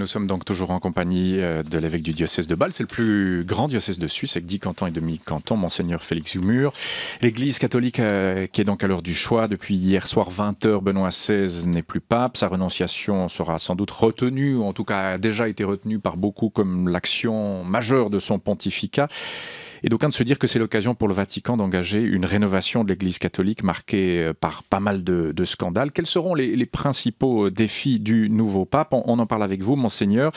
nous sommes donc toujours en compagnie de l'évêque du diocèse de Bâle. C'est le plus grand diocèse de Suisse, avec 10 cantons et demi-cantons, Monseigneur Félix Humur. L'Église catholique qui est donc à l'heure du choix. Depuis hier soir 20h, Benoît XVI n'est plus pape. Sa renonciation sera sans doute retenue, ou en tout cas a déjà été retenue par beaucoup comme l'action majeure de son pontificat. Et d'aucuns de se dire que c'est l'occasion pour le Vatican d'engager une rénovation de l'Église catholique marquée par pas mal de scandales. Quels seront les principaux défis du nouveau pape? On en parle avec vous, Monseigneur.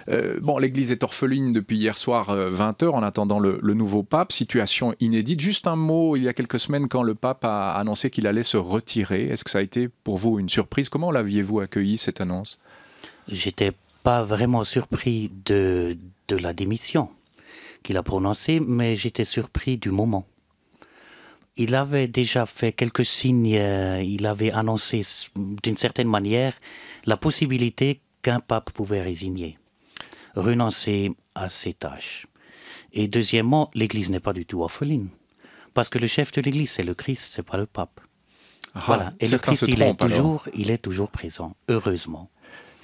L'Église est orpheline depuis hier soir 20h en attendant le nouveau pape. Situation inédite. Juste un mot, il y a quelques semaines, quand le pape a annoncé qu'il allait se retirer. Est-ce que ça a été pour vous une surprise? Comment l'aviez-vous accueilli, cette annonce? J'étais pas vraiment surpris de la démission qu'il a prononcé, mais j'étais surpris du moment. Il avait déjà fait quelques signes, il avait annoncé d'une certaine manière la possibilité qu'un pape pouvait renoncer à ses tâches. Et deuxièmement, l'Église n'est pas du tout orpheline, parce que le chef de l'Église, c'est le Christ, c'est pas le pape. Voilà. Et le Christ, il est toujours présent, heureusement.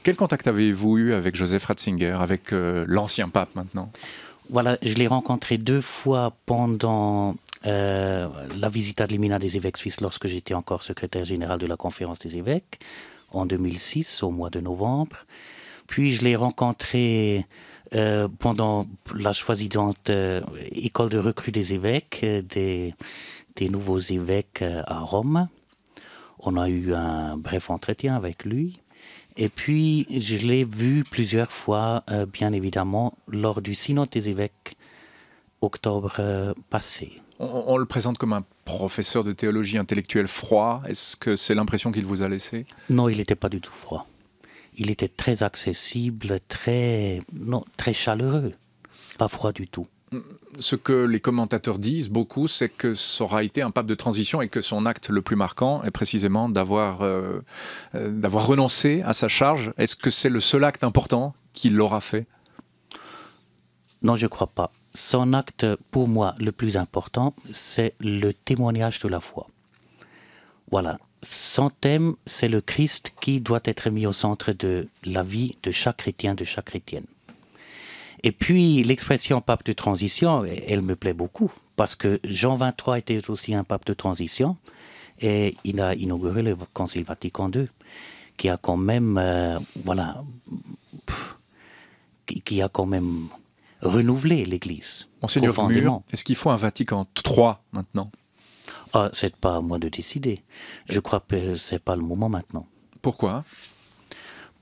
Quel contact avez-vous eu avec Joseph Ratzinger, avec l'ancien pape maintenant? Voilà, je l'ai rencontré 2 fois pendant la visite ad limina des évêques suisses lorsque j'étais encore secrétaire général de la conférence des évêques en 2006, au mois de novembre. Puis je l'ai rencontré pendant la soi-disante école de recrue des évêques, des nouveaux évêques à Rome. On a eu un bref entretien avec lui. Et puis, je l'ai vu plusieurs fois, bien évidemment, lors du synode des évêques, octobre passé. On le présente comme un professeur de théologie intellectuelle froid. Est-ce que c'est l'impression qu'il vous a laissé? Non, il n'était pas du tout froid. Il était très accessible, très chaleureux. Pas froid du tout. Ce que les commentateurs disent beaucoup, c'est que ça aura été un pape de transition et que son acte le plus marquant est précisément d'avoir renoncé à sa charge. Est-ce que c'est le seul acte important qu'il l'aura fait? Non, je ne crois pas. Son acte, pour moi, le plus important, c'est le témoignage de la foi. Voilà. Son thème, c'est le Christ qui doit être mis au centre de la vie de chaque chrétien, de chaque chrétienne. Et puis, l'expression pape de transition, elle me plaît beaucoup, parce que Jean XXIII était aussi un pape de transition, et il a inauguré le Concile Vatican II, qui a quand même, qui a quand même renouvelé l'Église. Monseigneur Humur, est-ce qu'il faut un Vatican III maintenant? Ah, c'est pas à moi de décider. Je crois que c'est pas le moment maintenant. Pourquoi?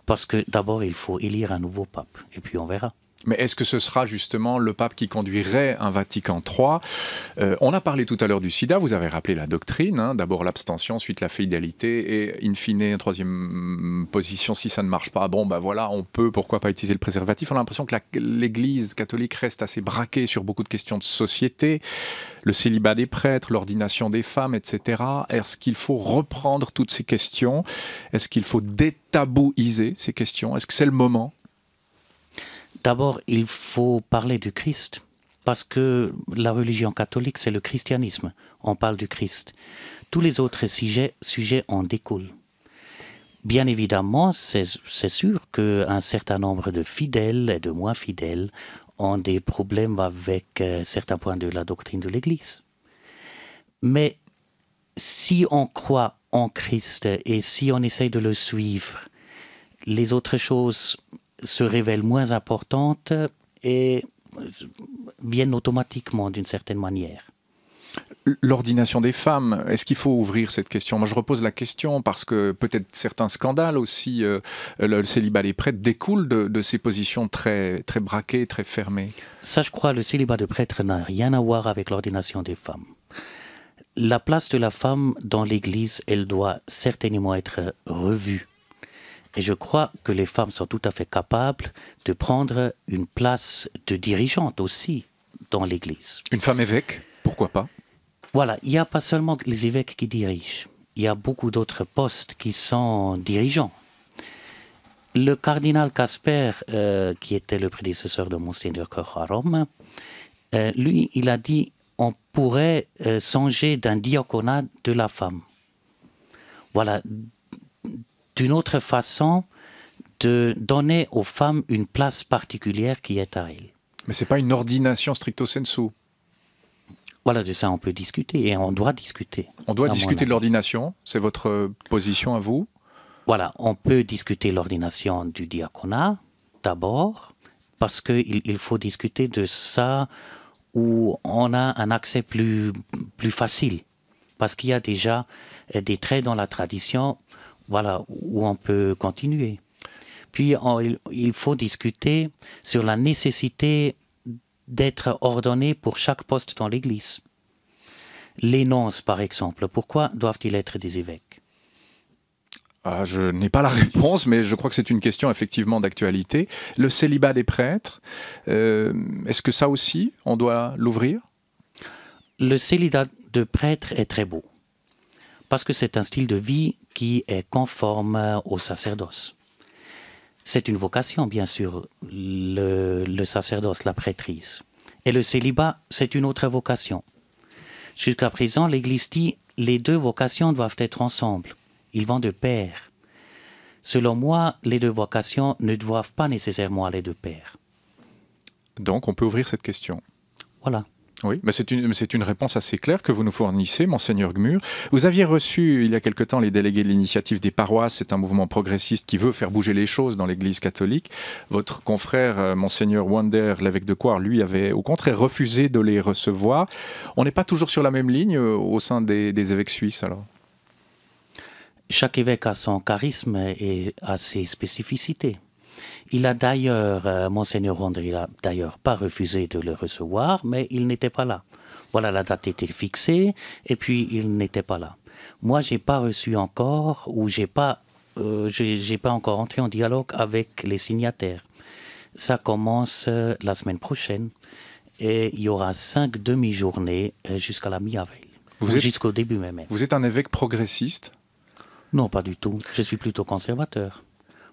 Parce que d'abord, il faut élire un nouveau pape, et puis on verra. Mais est-ce que ce sera justement le pape qui conduirait un Vatican III? On a parlé tout à l'heure du sida, vous avez rappelé la doctrine, d'abord l'abstention, ensuite la fidélité, et in fine, en troisième position, si ça ne marche pas, on peut, pourquoi pas utiliser le préservatif? On a l'impression que l'Église catholique reste assez braquée sur beaucoup de questions de société, le célibat des prêtres, l'ordination des femmes, etc. Est-ce qu'il faut reprendre toutes ces questions? Est-ce qu'il faut détabouiser ces questions? Est-ce que c'est le moment? D'abord, il faut parler du Christ, parce que la religion catholique, c'est le christianisme. On parle du Christ. Tous les autres sujets en découlent. Bien évidemment, c'est sûr qu'un certain nombre de fidèles et de moins fidèles ont des problèmes avec certains points de la doctrine de l'Église. Mais si on croit en Christ et si on essaye de le suivre, les autres choses se révèlent moins importantes et viennent automatiquement d'une certaine manière. L'ordination des femmes, est-ce qu'il faut ouvrir cette question? Moi, je repose la question parce que peut-être certains scandales aussi, le célibat des prêtres découle de ces positions très, très braquées, très fermées. Ça, je crois, le célibat de prêtres n'a rien à voir avec l'ordination des femmes. La place de la femme dans l'Église, elle doit certainement être revue. Et je crois que les femmes sont tout à fait capables de prendre une place de dirigeante aussi dans l'Église. Une femme évêque, pourquoi pas? Voilà, il n'y a pas seulement les évêques qui dirigent. Il y a beaucoup d'autres postes qui sont dirigeants. Le cardinal Casper, qui était le prédécesseur de Monseigneur Koch à Rome, lui, il a dit on pourrait songer d'un diaconat de la femme. Voilà, d'une autre façon de donner aux femmes une place particulière qui est à elles. Mais ce n'est pas une ordination stricto sensu. Voilà, de ça on peut discuter et on doit discuter. On doit discuter de l'ordination, c'est votre position à vous? Voilà, on peut discuter l'ordination du diaconat d'abord, parce qu'il faut discuter de ça où on a un accès plus facile. Parce qu'il y a déjà des traits dans la tradition, voilà, où on peut continuer. Puis il faut discuter sur la nécessité d'être ordonné pour chaque poste dans l'Église. Les nonces, par exemple, pourquoi doivent-ils être des évêques? Je n'ai pas la réponse, mais je crois que c'est une question effectivement d'actualité. Le célibat des prêtres, est-ce que ça aussi, on doit l'ouvrir? Le célibat de prêtre est très beau, parce que c'est un style de vie qui est conforme au sacerdoce. C'est une vocation, bien sûr, le sacerdoce, la prêtrise. Et le célibat, c'est une autre vocation. Jusqu'à présent, l'Église dit les deux vocations doivent être ensemble. Ils vont de pair. Selon moi, les deux vocations ne doivent pas nécessairement aller de pair. Donc, on peut ouvrir cette question. Voilà. Oui, mais c'est une réponse assez claire que vous nous fournissez, Monseigneur Gmür. Vous aviez reçu, il y a quelque temps, les délégués de l'initiative des paroisses. C'est un mouvement progressiste qui veut faire bouger les choses dans l'Église catholique. Votre confrère, Monseigneur Wander, l'évêque de Coire, lui, avait au contraire refusé de les recevoir. On n'est pas toujours sur la même ligne au sein des évêques suisses, alors? Chaque évêque a son charisme et a ses spécificités. Il a d'ailleurs, Monseigneur Wander, il a d'ailleurs pas refusé de le recevoir, mais il n'était pas là. Voilà, la date était fixée, et puis il n'était pas là. Moi, j'ai pas reçu encore, ou j'ai pas encore entré en dialogue avec les signataires. Ça commence la semaine prochaine, et il y aura 5 demi-journées jusqu'à la mi-avril, jusqu'au début même. Vous êtes un évêque progressiste? Non, pas du tout. Je suis plutôt conservateur.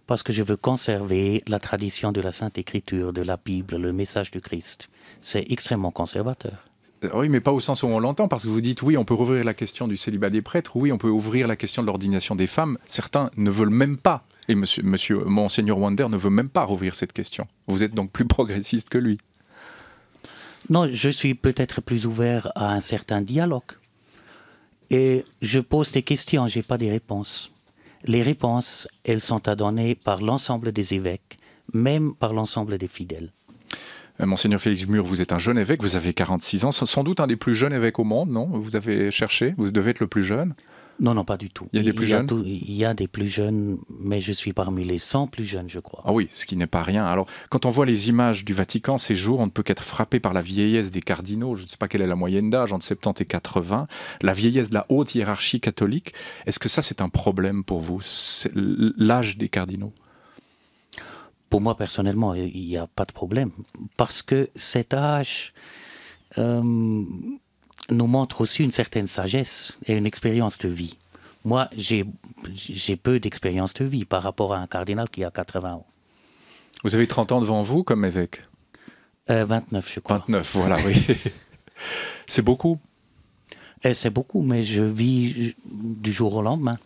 Parce que je veux conserver la tradition de la Sainte Écriture, de la Bible, le message du Christ. C'est extrêmement conservateur. Oui, mais pas au sens où on l'entend, parce que vous dites, oui, on peut rouvrir la question du célibat des prêtres, oui, on peut ouvrir la question de l'ordination des femmes. Certains ne veulent même pas, et Monseigneur Wander ne veut même pas rouvrir cette question. Vous êtes donc plus progressiste que lui. Non, je suis peut-être plus ouvert à un certain dialogue. Et je pose des questions, je n'ai pas des réponses. Les réponses, elles sont à donner par l'ensemble des évêques, même par l'ensemble des fidèles. Monseigneur Félix Gmür, vous êtes un jeune évêque, vous avez 46 ans, sans doute un des plus jeunes évêques au monde, non? Vous avez cherché, vous devez être le plus jeune? Non, non, pas du tout. Il y a des plus jeunes? Il y a des plus jeunes, mais je suis parmi les 100 plus jeunes, je crois. Ah oui, ce qui n'est pas rien. Alors, quand on voit les images du Vatican ces jours, on ne peut qu'être frappé par la vieillesse des cardinaux. Je ne sais pas quelle est la moyenne d'âge, entre 70 et 80. La vieillesse de la haute hiérarchie catholique. Est-ce que ça, c'est un problème pour vous, l'âge des cardinaux? Pour moi, personnellement, il n'y a pas de problème. Parce que cet âge nous montre aussi une certaine sagesse et une expérience de vie. Moi, j'ai peu d'expérience de vie par rapport à un cardinal qui a 80 ans. Vous avez 30 ans devant vous comme évêque? 29, je crois. 29, voilà, oui. C'est beaucoup. C'est beaucoup, mais je vis du jour au lendemain.